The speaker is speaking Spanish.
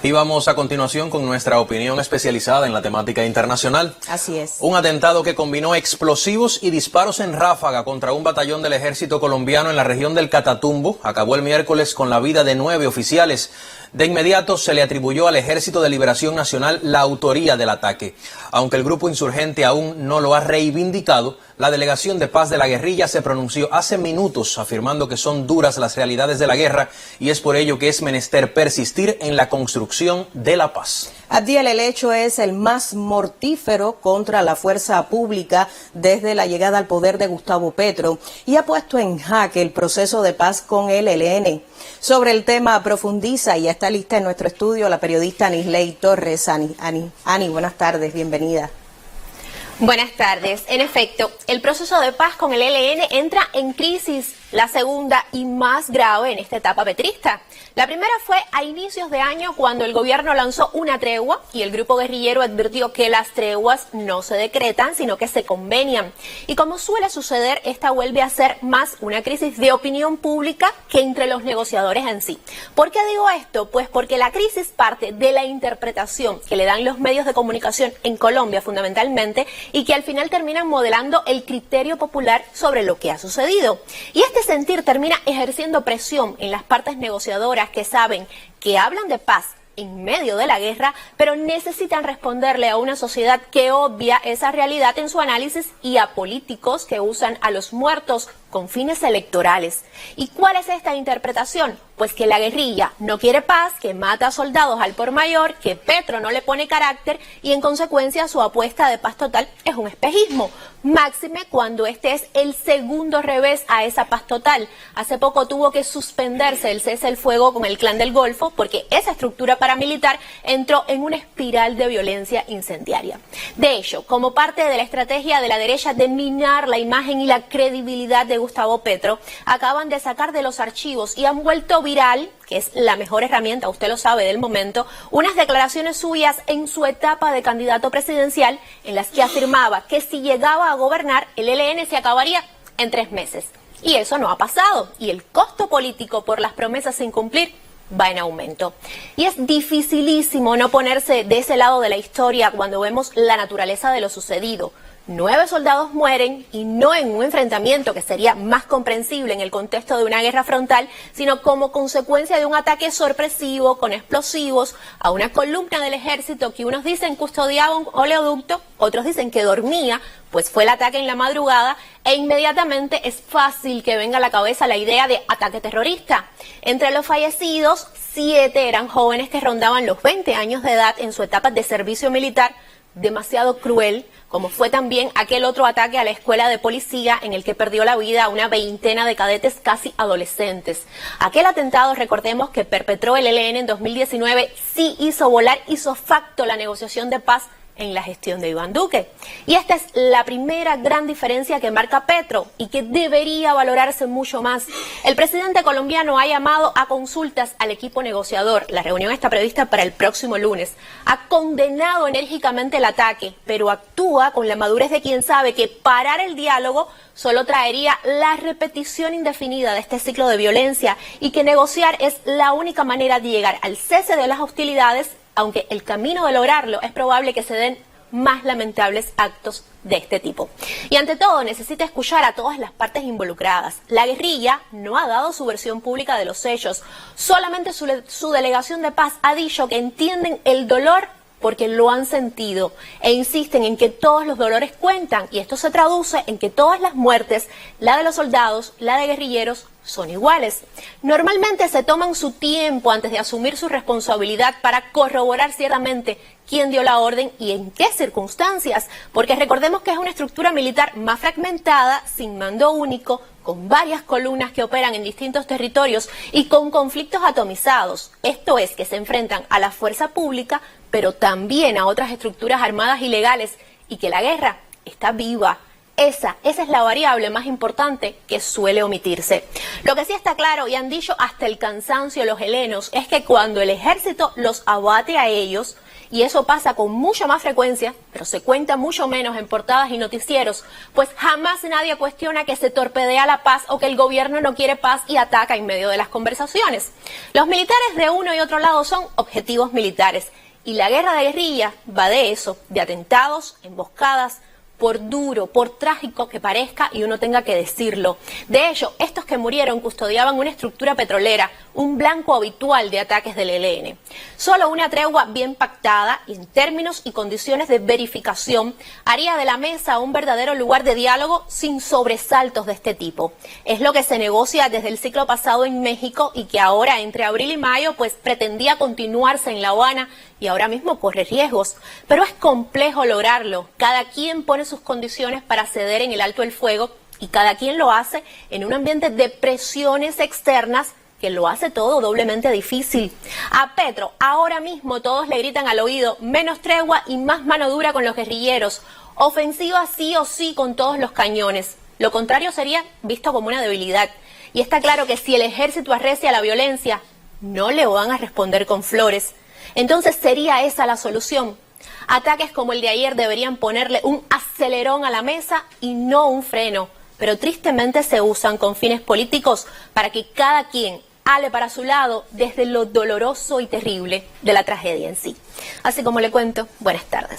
Y vamos a continuación con nuestra opinión especializada en la temática internacional. Así es. Un atentado que combinó explosivos y disparos en ráfaga contra un batallón del ejército colombiano en la región del Catatumbo acabó el miércoles con la vida de 9 oficiales. De inmediato se le atribuyó al Ejército de Liberación Nacional la autoría del ataque. Aunque el grupo insurgente aún no lo ha reivindicado, la Delegación de Paz de la Guerrilla se pronunció hace minutos afirmando que son duras las realidades de la guerra y es por ello que es menester persistir en la construcción de la paz. Abdiel, el hecho es el más mortífero contra la fuerza pública desde la llegada al poder de Gustavo Petro y ha puesto en jaque el proceso de paz con el ELN. Sobre el tema profundiza y está lista en nuestro estudio la periodista Anisley Torres. Ani, buenas tardes, bienvenida. Buenas tardes. En efecto, el proceso de paz con el ELN entra en crisis, la segunda y más grave en esta etapa petrista. La primera fue a inicios de año cuando el gobierno lanzó una tregua y el grupo guerrillero advirtió que las treguas no se decretan, sino que se convenian. Y como suele suceder, esta vuelve a ser más una crisis de opinión pública que entre los negociadores en sí. ¿Por qué digo esto? Pues porque la crisis parte de la interpretación que le dan los medios de comunicación en Colombia fundamentalmente y que al final terminan modelando el criterio popular sobre lo que ha sucedido. Y este sentir termina ejerciendo presión en las partes negociadoras que saben que hablan de paz en medio de la guerra, pero necesitan responderle a una sociedad que obvia esa realidad en su análisis y a políticos que usan a los muertos con fines electorales. ¿Y cuál es esta interpretación? Pues que la guerrilla no quiere paz, que mata a soldados al por mayor, que Petro no le pone carácter y en consecuencia su apuesta de paz total es un espejismo. Máxime cuando este es el segundo revés a esa paz total. Hace poco tuvo que suspenderse el cese el fuego con el Clan del Golfo porque esa estructura paramilitar entró en una espiral de violencia incendiaria. De hecho, como parte de la estrategia de la derecha de minar la imagen y la credibilidad de Gustavo Petro, acaban de sacar de los archivos y han vuelto viral, que es la mejor herramienta, usted lo sabe, del momento, unas declaraciones suyas en su etapa de candidato presidencial en las que afirmaba que si llegaba a gobernar, el ELN se acabaría en 3 meses. Y eso no ha pasado, y el costo político por las promesas sin cumplir va en aumento. Y es dificilísimo no ponerse de ese lado de la historia cuando vemos la naturaleza de lo sucedido. 9 soldados mueren y no en un enfrentamiento que sería más comprensible en el contexto de una guerra frontal, sino como consecuencia de un ataque sorpresivo con explosivos a una columna del ejército que unos dicen custodiaba un oleoducto, otros dicen que dormía, pues fue el ataque en la madrugada e inmediatamente es fácil que venga a la cabeza la idea de ataque terrorista. Entre los fallecidos, 7 eran jóvenes que rondaban los 20 años de edad en su etapa de servicio militar, demasiado cruel, como fue también aquel otro ataque a la escuela de policía en el que perdió la vida una veintena de cadetes casi adolescentes. Aquel atentado, recordemos, que perpetró el ELN en 2019, sí hizo volar ipso facto la negociación de paz en la gestión de Iván Duque. Y esta es la primera gran diferencia que marca Petro y que debería valorarse mucho más. El presidente colombiano ha llamado a consultas al equipo negociador. La reunión está prevista para el próximo lunes. Ha condenado enérgicamente el ataque, pero actúa con la madurez de quien sabe que parar el diálogo solo traería la repetición indefinida de este ciclo de violencia y que negociar es la única manera de llegar al cese de las hostilidades, aunque el camino de lograrlo es probable que se den más lamentables actos de este tipo. Y ante todo, necesita escuchar a todas las partes involucradas. La guerrilla no ha dado su versión pública de los hechos. Solamente su delegación de paz ha dicho que entienden el dolor porque lo han sentido e insisten en que todos los dolores cuentan y esto se traduce en que todas las muertes, la de los soldados, la de guerrilleros, son iguales. Normalmente se toman su tiempo antes de asumir su responsabilidad para corroborar ciertamente quién dio la orden y en qué circunstancias, porque recordemos que es una estructura militar más fragmentada, sin mando único, con varias columnas que operan en distintos territorios y con conflictos atomizados. Esto es, que se enfrentan a la fuerza pública, pero también a otras estructuras armadas ilegales y que la guerra está viva. Esa es la variable más importante que suele omitirse. Lo que sí está claro, y han dicho hasta el cansancio los helenos, es que cuando el ejército los abate a ellos Y eso pasa con mucha más frecuencia, pero se cuenta mucho menos en portadas y noticieros, pues jamás nadie cuestiona que se torpedea la paz o que el gobierno no quiere paz y ataca en medio de las conversaciones. Los militares de uno y otro lado son objetivos militares. Y la guerra de guerrilla va de eso, de atentados, emboscadas, por duro, por trágico que parezca y uno tenga que decirlo. De hecho, estos que murieron custodiaban una estructura petrolera, un blanco habitual de ataques del ELN. Solo una tregua bien pactada y en términos y condiciones de verificación haría de la mesa un verdadero lugar de diálogo sin sobresaltos de este tipo. Es lo que se negocia desde el ciclo pasado en México y que ahora, entre abril y mayo, pues pretendía continuarse en La Habana y ahora mismo corre riesgos. Pero es complejo lograrlo. Cada quien pone sus condiciones para ceder en el alto el fuego y cada quien lo hace en un ambiente de presiones externas que lo hace todo doblemente difícil. A Petro ahora mismo todos le gritan al oído menos tregua y más mano dura con los guerrilleros, ofensiva sí o sí con todos los cañones. Lo contrario sería visto como una debilidad. Y está claro que si el ejército arrecia la violencia, no le van a responder con flores. Entonces sería esa la solución. Ataques como el de ayer deberían ponerle un acelerón a la mesa y no un freno, pero tristemente se usan con fines políticos para que cada quien ale para su lado desde lo doloroso y terrible de la tragedia en sí. Así como le cuento, buenas tardes.